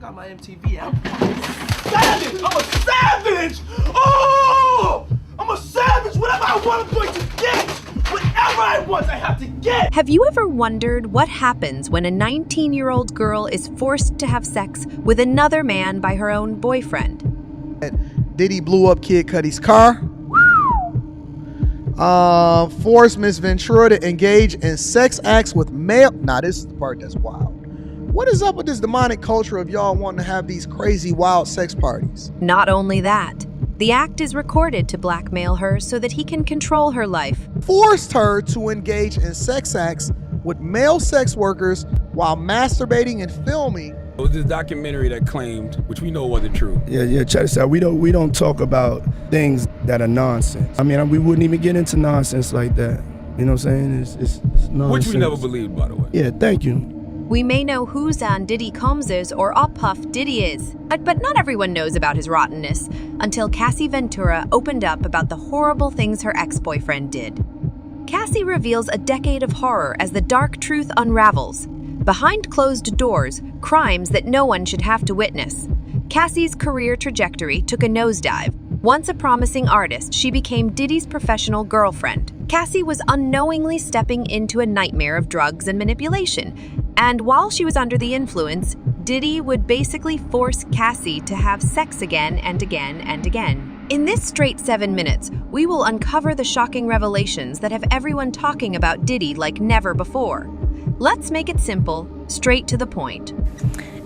got my MTV. I'm savage! I'm a savage! Oh! I'm a savage! Whatever I want, I'm going to get! Whatever I want, I have to get! Have you ever wondered what happens when a 19-year-old girl is forced to have sex with another man by her own boyfriend? Diddy blew up Kid Cudi's car. Forced Miss Ventura to engage in sex acts with male. Nah, this is the part that's wild. What is up with this demonic culture of y'all wanting to have these crazy, wild sex parties? Not only that, the act is recorded to blackmail her so that he can control her life. Forced her to engage in sex acts with male sex workers while masturbating and filming. It was this documentary that claimed, which we know wasn't true. Yeah, check this out. We don't talk about things that are nonsense. I mean, we wouldn't even get into nonsense like that. You know what I'm saying? It's nonsense. Which we never believed, by the way. Yeah, thank you. We may know who's on Diddy Combs's or up Puff Diddy is, but not everyone knows about his rottenness until Cassie Ventura opened up about the horrible things her ex-boyfriend did. Cassie reveals a decade of horror as the dark truth unravels. Behind closed doors, crimes that no one should have to witness. Cassie's career trajectory took a nosedive. Once a promising artist, she became Diddy's professional girlfriend. Cassie was unknowingly stepping into a nightmare of drugs and manipulation. And while she was under the influence, Diddy would basically force Cassie to have sex again and again and again. In this straight 7 minutes, we will uncover the shocking revelations that have everyone talking about Diddy like never before. Let's make it simple, straight to the point.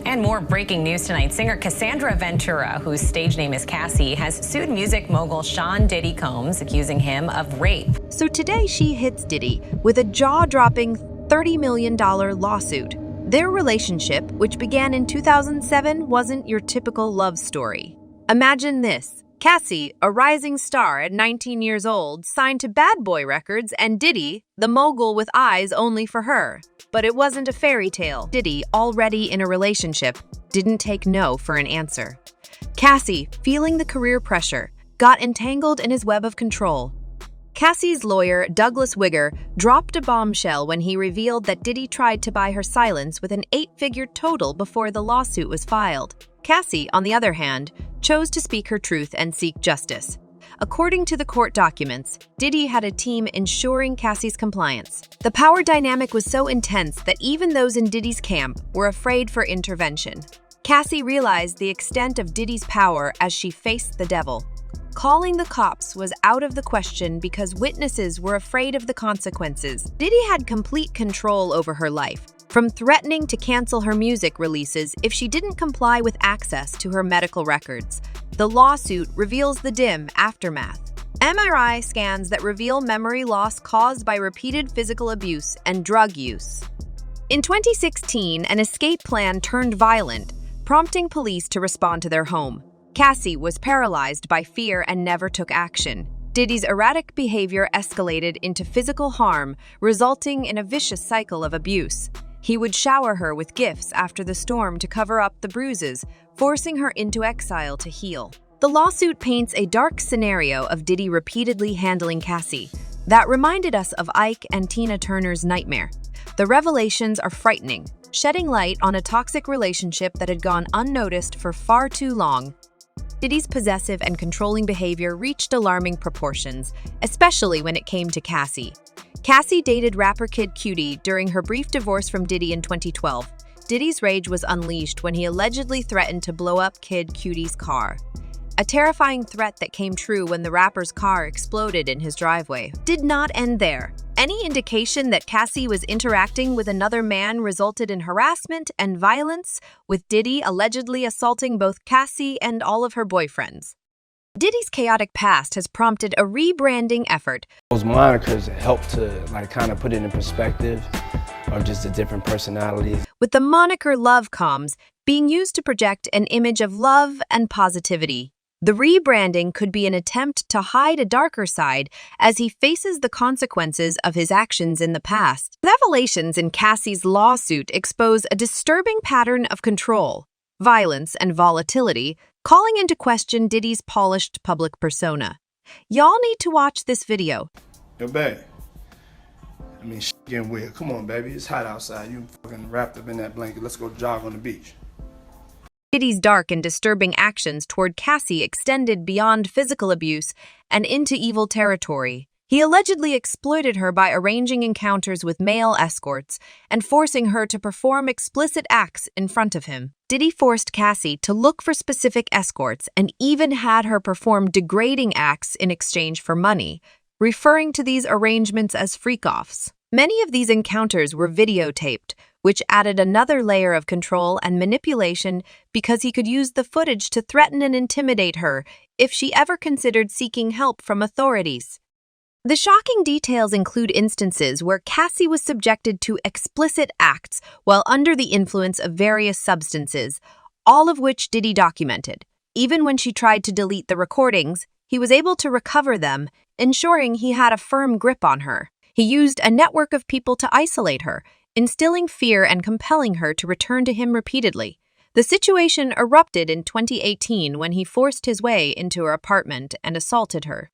And more breaking news tonight. Singer Cassandra Ventura, whose stage name is Cassie, has sued music mogul Sean Diddy Combs, accusing him of rape. So today she hits Diddy with a jaw-dropping $30 million lawsuit. Their relationship, which began in 2007, wasn't your typical love story. Imagine this. Cassie, a rising star at 19 years old, signed to Bad Boy Records, and Diddy, the mogul with eyes only for her. But it wasn't a fairy tale. Diddy, already in a relationship, didn't take no for an answer. Cassie, feeling the career pressure, got entangled in his web of control. Cassie's lawyer, Douglas Wigger, dropped a bombshell when he revealed that Diddy tried to buy her silence with an 8-figure total before the lawsuit was filed. Cassie, on the other hand, chose to speak her truth and seek justice. According to the court documents, Diddy had a team ensuring Cassie's compliance. The power dynamic was so intense that even those in Diddy's camp were afraid for intervention. Cassie realized the extent of Diddy's power as she faced the devil. Calling the cops was out of the question because witnesses were afraid of the consequences. Diddy had complete control over her life, from threatening to cancel her music releases if she didn't comply with access to her medical records. The lawsuit reveals the dim aftermath. MRI scans that reveal memory loss caused by repeated physical abuse and drug use. In 2016, an escape plan turned violent, prompting police to respond to their home. Cassie was paralyzed by fear and never took action. Diddy's erratic behavior escalated into physical harm, resulting in a vicious cycle of abuse. He would shower her with gifts after the storm to cover up the bruises, forcing her into exile to heal. The lawsuit paints a dark scenario of Diddy repeatedly handling Cassie that reminded us of Ike and Tina Turner's nightmare. The revelations are frightening, shedding light on a toxic relationship that had gone unnoticed for far too long. Diddy's possessive and controlling behavior reached alarming proportions, especially when it came to Cassie. Cassie dated rapper Kid Cudi during her brief divorce from Diddy in 2012. Diddy's rage was unleashed when he allegedly threatened to blow up Kid Cudi's car. A terrifying threat that came true when the rapper's car exploded in his driveway. Did not end there. Any indication that Cassie was interacting with another man resulted in harassment and violence, with Diddy allegedly assaulting both Cassie and all of her boyfriends. Diddy's chaotic past has prompted a rebranding effort. Those monikers help to kind of put it in perspective of just the different personalities. With the moniker Love Combs being used to project an image of love and positivity. The rebranding could be an attempt to hide a darker side as he faces the consequences of his actions in the past. Revelations in Cassie's lawsuit expose a disturbing pattern of control, violence, and volatility, calling into question Diddy's polished public persona. Y'all need to watch this video. Yo, babe. I mean, getting weird. Come on, baby. It's hot outside. You fucking wrapped up in that blanket. Let's go jog on the beach. Diddy's dark and disturbing actions toward Cassie extended beyond physical abuse and into evil territory. He allegedly exploited her by arranging encounters with male escorts and forcing her to perform explicit acts in front of him. Diddy forced Cassie to look for specific escorts and even had her perform degrading acts in exchange for money, referring to these arrangements as freak-offs. Many of these encounters were videotaped, which added another layer of control and manipulation because he could use the footage to threaten and intimidate her if she ever considered seeking help from authorities. The shocking details include instances where Cassie was subjected to explicit acts while under the influence of various substances, all of which Diddy documented. Even when she tried to delete the recordings, he was able to recover them, ensuring he had a firm grip on her. He used a network of people to isolate her, instilling fear and compelling her to return to him repeatedly. The situation erupted in 2018 when he forced his way into her apartment and assaulted her.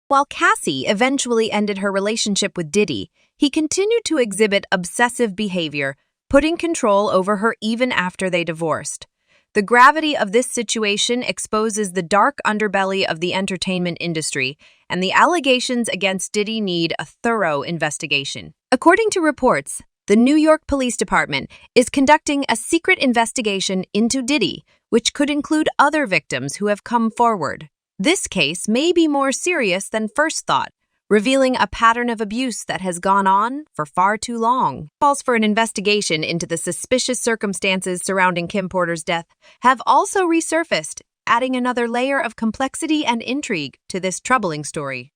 While Cassie eventually ended her relationship with Diddy, he continued to exhibit obsessive behavior, putting control over her even after they divorced. The gravity of this situation exposes the dark underbelly of the entertainment industry, and the allegations against Diddy need a thorough investigation. According to reports, the New York Police Department is conducting a secret investigation into Diddy, which could include other victims who have come forward. This case may be more serious than first thought, revealing a pattern of abuse that has gone on for far too long. Calls for an investigation into the suspicious circumstances surrounding Kim Porter's death have also resurfaced, adding another layer of complexity and intrigue to this troubling story.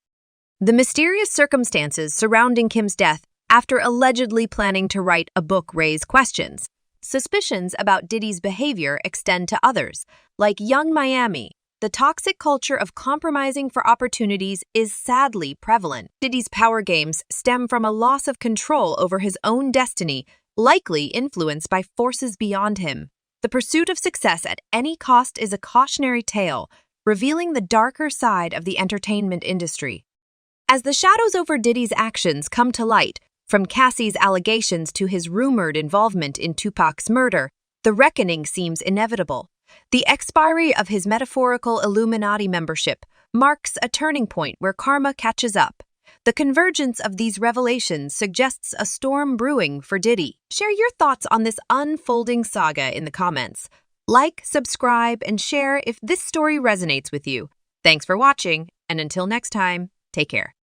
The mysterious circumstances surrounding Kim's death after allegedly planning to write a book raise questions. Suspicions about Diddy's behavior extend to others, like Young Miami. The toxic culture of compromising for opportunities is sadly prevalent. Diddy's power games stem from a loss of control over his own destiny, likely influenced by forces beyond him. The pursuit of success at any cost is a cautionary tale, revealing the darker side of the entertainment industry. As the shadows over Diddy's actions come to light, from Cassie's allegations to his rumored involvement in Tupac's murder, the reckoning seems inevitable. The expiry of his metaphorical Illuminati membership marks a turning point where karma catches up. The convergence of these revelations suggests a storm brewing for Diddy. Share your thoughts on this unfolding saga in the comments. Like, subscribe, and share if this story resonates with you. Thanks for watching, and until next time, take care.